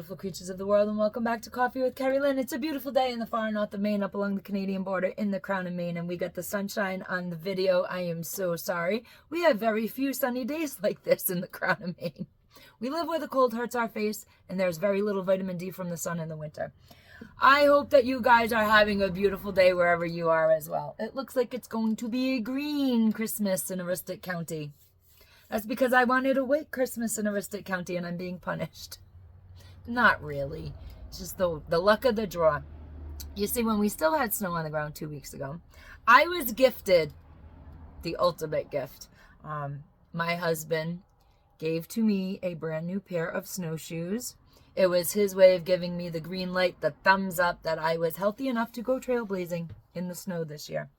beautiful creatures of the world, and welcome back to Coffee with Kerri-Lynn. It's a beautiful day in the far north of Maine, up along the Canadian border in the Crown of Maine, and we got the sunshine on the video. I am so sorry. We have very few sunny days like this in the Crown of Maine. We live where the cold hurts our face, and there's very little vitamin D from the sun in the winter. I hope that you guys are having a beautiful day wherever you are as well. It looks like it's going to be a green Christmas in Aroostook County. That's because I wanted a white Christmas in Aroostook County and I'm being punished. Not really. It's just the luck of the draw. You see, when we still had snow on the ground 2 weeks ago, I was gifted the ultimate gift. My husband gave to me a brand new pair of snowshoes. It was his way of giving me the green light, the thumbs up that I was healthy enough to go trailblazing in the snow this year.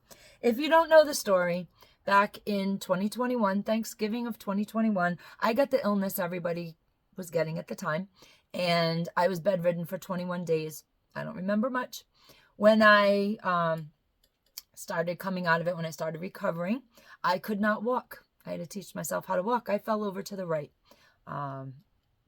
If you don't know the story, back in 2021, Thanksgiving of 2021, I got the illness everybody was getting at the time, and I was bedridden for 21 days. I don't remember much. When I started coming out of it, when I started recovering, I could not walk. I had to teach myself how to walk. I fell over to the right.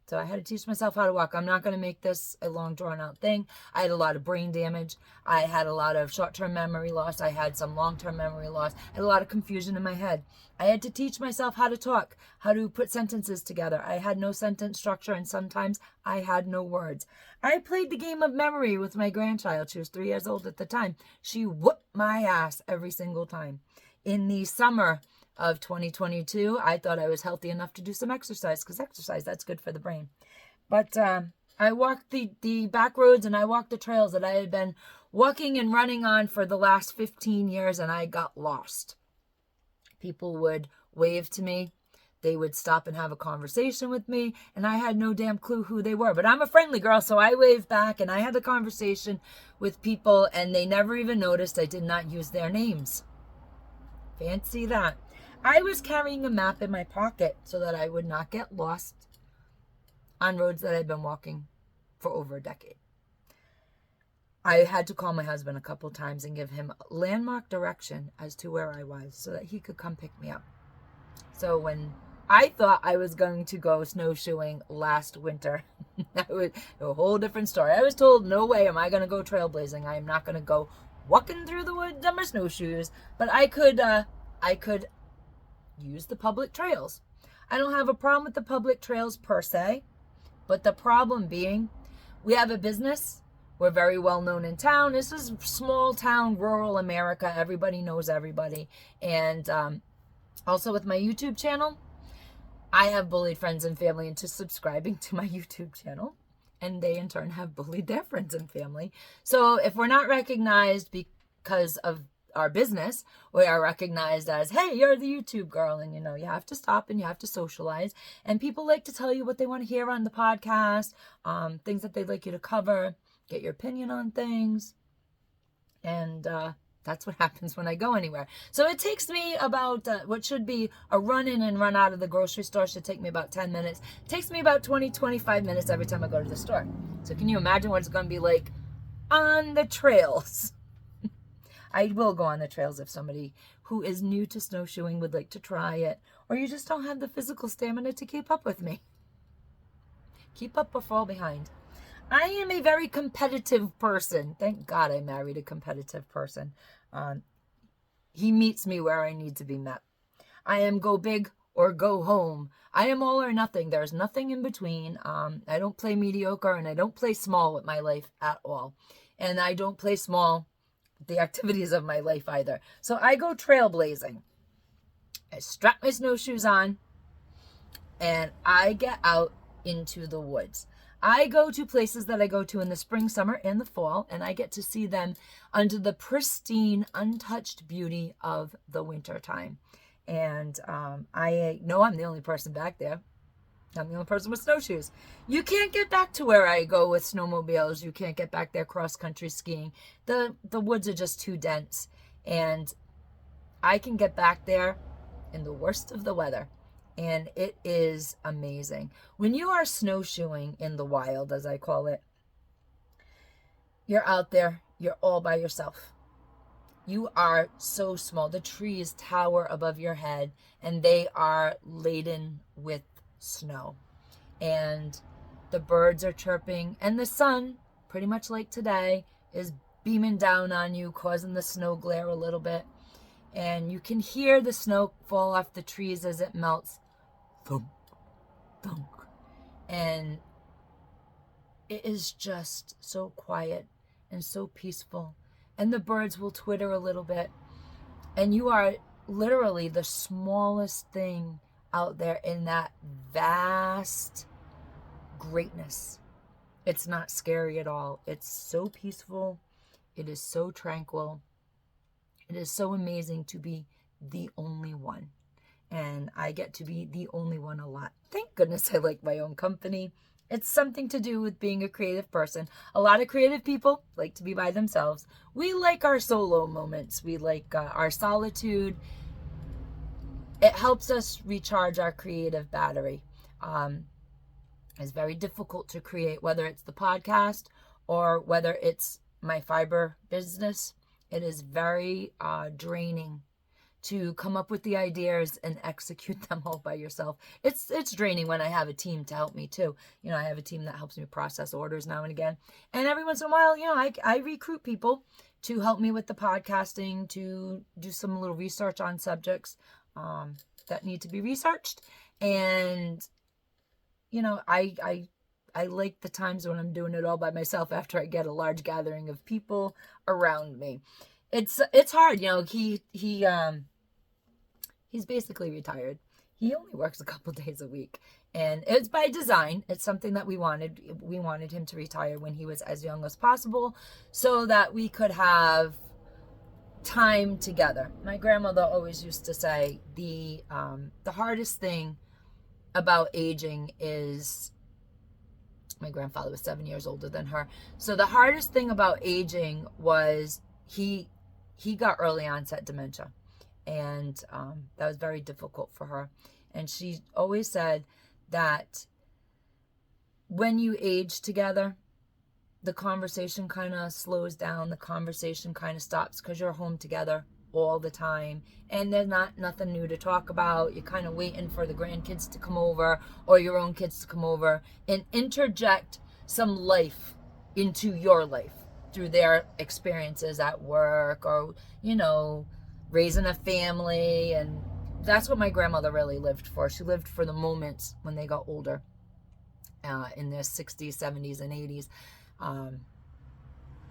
So I had to teach myself how to walk. I'm not going to make this a long drawn out thing. I had a lot of brain damage. I had a lot of short-term memory loss. I had some long-term memory loss. I had a lot of confusion in my head. I had to teach myself how to talk, how to put sentences together. I had no sentence structure, and sometimes I had no words. I played the game of memory with my grandchild. She was 3 years old at the time. She whooped my ass every single time. In the summer of 2022, I thought I was healthy enough to do some exercise, because exercise, that's good for the brain. But I walked the back roads and I walked the trails that I had been walking and running on for the last 15 years, and I got lost. People would wave to me. They would stop and have a conversation with me, and I had no damn clue who they were. But I'm a friendly girl, so I waved back, and I had a conversation with people, and they never even noticed I did not use their names. Fancy that. I was carrying a map in my pocket so that I would not get lost on roads that I'd been walking for over a decade. I had to call my husband a couple times and give him landmark direction as to where I was so that he could come pick me up. So when I thought I was going to go snowshoeing last winter, that was a whole different story. I was told, no way am I going to go trailblazing. I am not going to go walking through the woods on my snowshoes, but I could use the public trails. I don't have a problem with the public trails per se, but the problem being, we have a business. We're very well known in town. This is small town, rural America. Everybody knows everybody. And also with my YouTube channel, I have bullied friends and family into subscribing to my YouTube channel, and they in turn have bullied their friends and family. So if we're not recognized because of our business, we are recognized as, hey, you're the YouTube girl, and you have to stop and you have to socialize, and people like to tell you what they want to hear on the podcast, things that they'd like you to cover, get your opinion on things, and that's what happens when I go anywhere. So it takes me about what should be a run in and run out of the grocery store should take me about 10 minutes. It takes me about 20-25 minutes every time I go to the store. So can you imagine what it's going to be like on the trails? I will go on the trails if somebody who is new to snowshoeing would like to try it, or you just don't have the physical stamina to keep up with me. Keep up or fall behind. I am a very competitive person. Thank God I married a competitive person. He meets me where I need to be met. I am go big or go home. I am all or nothing. There's nothing in between. I don't play mediocre, and I don't play small with my life at all. And I don't play small the activities of my life either. So I go trailblazing. I strap my snowshoes on and I get out into the woods. I go to places that I go to in the spring, summer, and the fall, and I get to see them under the pristine, untouched beauty of the winter time. And I know I'm the only person back there. I'm the only person with snowshoes. You can't get back to where I go with snowmobiles. You can't get back there cross-country skiing. The woods are just too dense. And I can get back there in the worst of the weather. And it is amazing. When you are snowshoeing in the wild, as I call it, you're out there. You're all by yourself. You are so small. The trees tower above your head, and they are laden with snow. And the birds are chirping, and the sun, pretty much like today, is beaming down on you, causing the snow glare a little bit. And you can hear the snow fall off the trees as it melts. Thump, thump. And it is just so quiet and so peaceful. And the birds will twitter a little bit. And you are literally the smallest thing out there in that vast greatness. It's not scary at all. It's so peaceful. It is so tranquil. It is so amazing to be the only one. And I get to be the only one a lot. Thank goodness I like my own company. It's something to do with being a creative person. A lot of creative people like to be by themselves. We like our solo moments. We like our solitude. It helps us recharge our creative battery. It's very difficult to create, whether it's the podcast or whether it's my fiber business. It is very draining to come up with the ideas and execute them all by yourself. It's draining when I have a team to help me too. You know, I have a team that helps me process orders now and again. And every once in a while, you know, I recruit people to help me with the podcasting, to do some little research on subjects that need to be researched. And, you know, I like the times when I'm doing it all by myself after I get a large gathering of people around me. It's hard, you know. He's basically retired. He only works a couple days a week, and it's by design. It's something that we wanted. We wanted him to retire when he was as young as possible, so that we could have time together. My grandmother always used to say the hardest thing about aging is, my grandfather was 7 years older than her. So the hardest thing about aging was he got early onset dementia. And that was very difficult for her. And she always said that when you age together, the conversation kind of slows down. The conversation kind of stops because you're home together all the time. And there's nothing new to talk about. You're kind of waiting for the grandkids to come over or your own kids to come over and interject some life into your life through their experiences at work or, you know, raising a family. And that's what my grandmother really lived for. She lived for the moments when they got older, in their 60s, 70s, and 80s.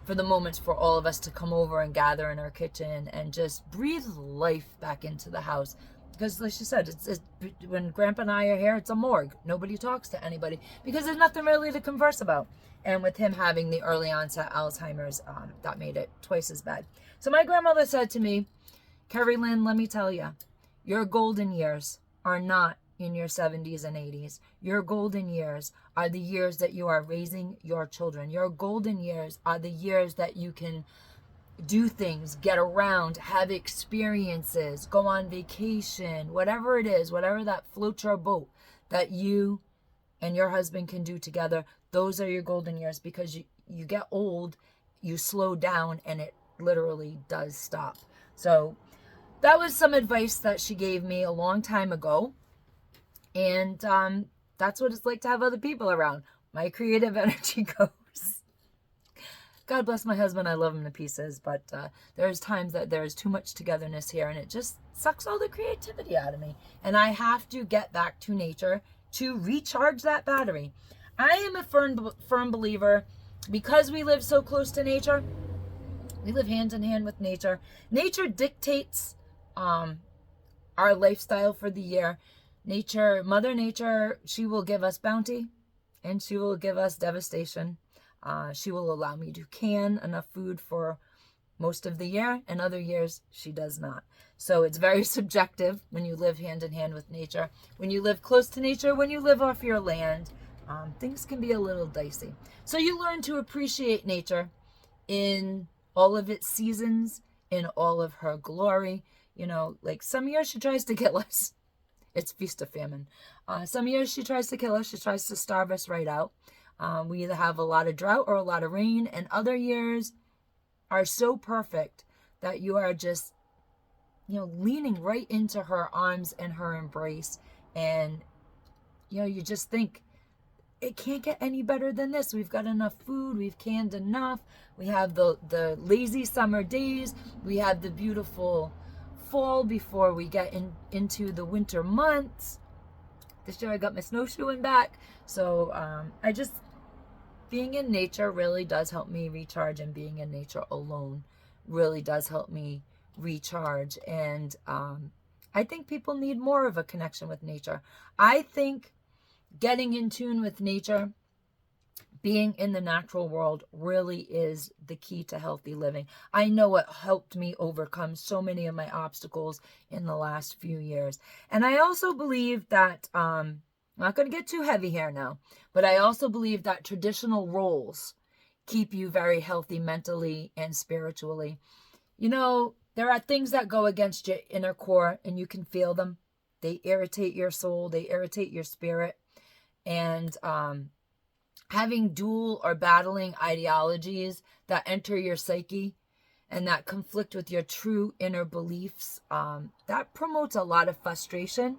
For the moments for all of us to come over and gather in our kitchen and just breathe life back into the house. Because like she said, it's when Grandpa and I are here, it's a morgue. Nobody talks to anybody because there's nothing really to converse about. And with him having the early onset Alzheimer's, that made it twice as bad. So my grandmother said to me, Kerri-Lynn, let me tell you, your golden years are not in your 70s and 80s. Your golden years are the years that you are raising your children. Your golden years are the years that you can do things, get around, have experiences, go on vacation, whatever it is, whatever that floats your boat that you and your husband can do together. Those are your golden years, because you get old, you slow down, and it literally does stop. So that was some advice that she gave me a long time ago. And that's what it's like to have other people around. My creative energy goes. God bless my husband. I love him to pieces. But there's times that there's too much togetherness here, and it just sucks all the creativity out of me. And I have to get back to nature to recharge that battery. I am a firm believer, because we live so close to nature. We live hand in hand with nature. Nature dictates our lifestyle for the year. Nature, Mother Nature, she will give us bounty and she will give us devastation. She will allow me to can enough food for most of the year, and other years she does not. So it's very subjective when you live hand in hand with nature. When you live close to nature, when you live off your land, things can be a little dicey. So you learn to appreciate nature in all of its seasons, in all of her glory. You know, like some years she tries to kill us. It's feast or famine. Some years she tries to kill us. She tries to starve us right out. We either have a lot of drought or a lot of rain, and other years are so perfect that you are just, you know, leaning right into her arms and her embrace. And, you know, you just think it can't get any better than this. We've got enough food. We've canned enough. We have the lazy summer days. We have the beautiful fall before we get into the winter months. This year I got my snowshoeing back. So being in nature really does help me recharge, and being in nature alone really does help me recharge. And I think people need more of a connection with nature. I think getting in tune with nature, being in the natural world, really is the key to healthy living. I know it helped me overcome so many of my obstacles in the last few years. And I also believe that, I'm not going to get too heavy here now, but I also believe that traditional roles keep you very healthy mentally and spiritually. You know, there are things that go against your inner core, and you can feel them. They irritate your soul. They irritate your spirit. And having dual or battling ideologies that enter your psyche and that conflict with your true inner beliefs, that promotes a lot of frustration,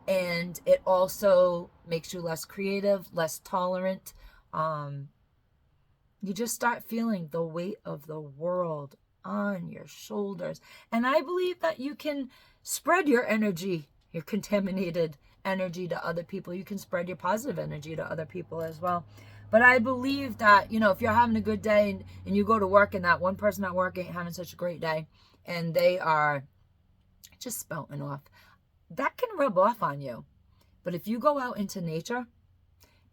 and it also makes you less creative, less tolerant. You just start feeling the weight of the world on your shoulders. And I believe that you can spread your energy, your contaminated energy, to other people. You can spread your positive energy to other people as well. But I believe that, you know, if you're having a good day and you go to work and that one person at work ain't having such a great day and they are just spouting off, that can rub off on you. But if you go out into nature,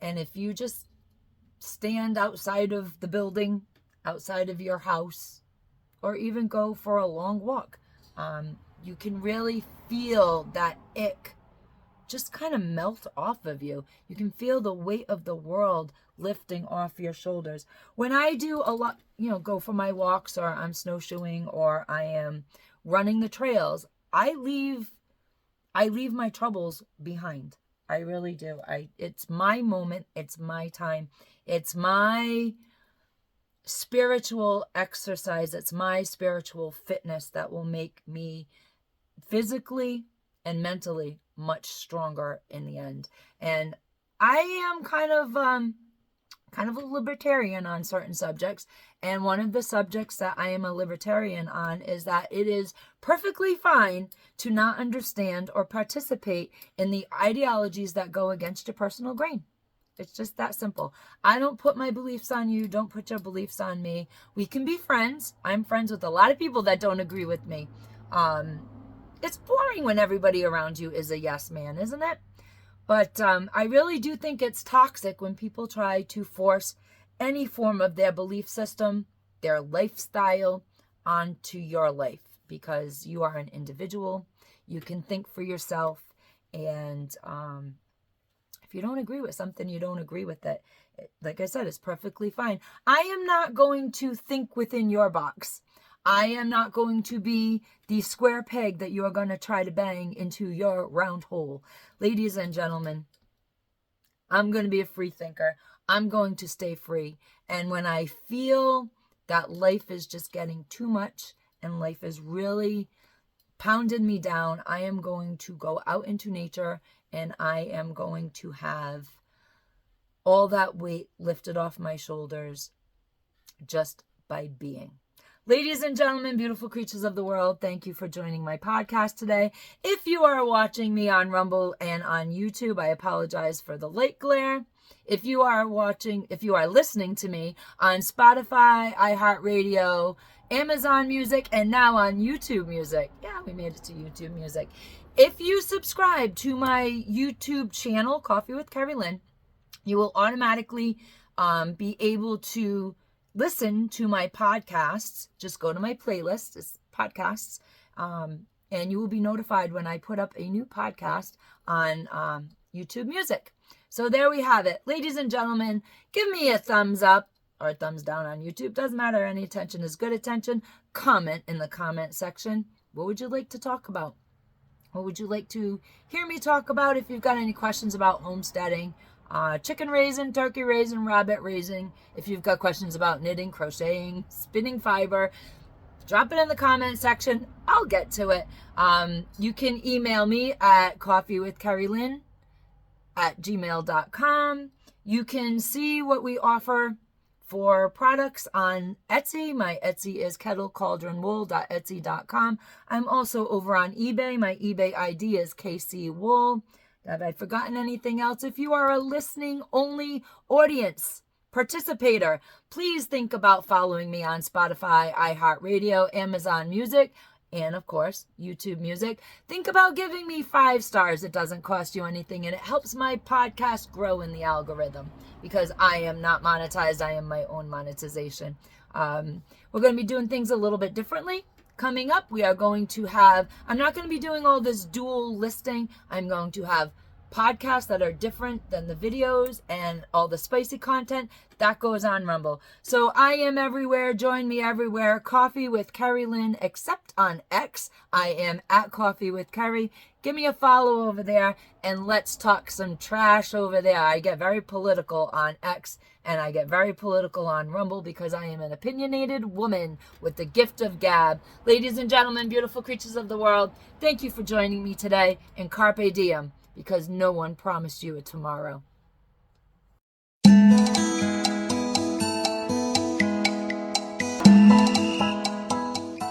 and if you just stand outside of the building, outside of your house, or even go for a long walk, you can really feel that ick just kind of melt off of you. You can feel the weight of the world lifting off your shoulders. When I do a lot, you know, go for my walks, or I'm snowshoeing, or I am running the trails, I leave my troubles behind. I really do. It's my moment. It's my time. It's my spiritual exercise. It's my spiritual fitness that will make me physically and mentally much stronger in the end. And I am kind of a libertarian on certain subjects. And one of the subjects that I am a libertarian on is that it is perfectly fine to not understand or participate in the ideologies that go against your personal grain. It's just that simple. I don't put my beliefs on you. Don't put your beliefs on me. We can be friends. I'm friends with a lot of people that don't agree with me. It's boring when everybody around you is a yes man, isn't it? But I really do think it's toxic when people try to force any form of their belief system, their lifestyle, onto your life, because you are an individual. You can think for yourself, and if you don't agree with something, you don't agree with it. Like I said, it's perfectly fine. I am not going to think within your box. I am not going to be the square peg that you are going to try to bang into your round hole. Ladies and gentlemen, I'm going to be a free thinker. I'm going to stay free. And when I feel that life is just getting too much and life is really pounding me down, I am going to go out into nature, and I am going to have all that weight lifted off my shoulders just by being. Ladies and gentlemen, beautiful creatures of the world, thank you for joining my podcast today. If you are watching me on Rumble and on YouTube, I apologize for the light glare. If you are listening to me on Spotify, iHeartRadio, Amazon Music, and now on YouTube Music. Yeah, we made it to YouTube Music. If you subscribe to my YouTube channel, Coffee with Kerri-Lynn, you will automatically be able to listen to my podcasts. Just go to my playlist, it's podcasts, and you will be notified when I put up a new podcast on YouTube Music. So there we have it. Ladies and gentlemen, give me a thumbs up or a thumbs down on YouTube. Doesn't matter. Any attention is good attention. Comment in the comment section. What would you like to talk about? What would you like to hear me talk about? If you've got any questions about homesteading, chicken raising, turkey raising, rabbit raising, if you've got questions about knitting, crocheting, spinning fiber, drop it in the comment section. I'll get to it. You can email me at coffeewithkerrilynn@gmail.com. You can see what we offer for products on Etsy. My Etsy is kettlecauldronwool.etsy.com. I'm also over on eBay. My eBay ID is KCWOOL. Have I forgotten anything else? If you are a listening only audience participator, please think about following me on Spotify, iHeartRadio, Amazon Music, and of course, YouTube Music. Think about giving me 5 stars. It doesn't cost you anything, and it helps my podcast grow in the algorithm because I am not monetized. I am my own monetization. We're going to be doing things a little bit differently. Coming up, we are going to have, I'm not going to be doing all this dual listing. I'm going to have podcasts that are different than the videos, and all the spicy content that goes on Rumble. So I am everywhere. Join me everywhere. Coffee with Kerri-Lynn, except on X. I am at Coffee with Kerri. Give me a follow over there, and let's talk some trash over there. I get very political on X, and I get very political on Rumble because I am an opinionated woman with the gift of gab. Ladies and gentlemen, beautiful creatures of the world, thank you for joining me today, and carpe diem, because no one promised you a tomorrow.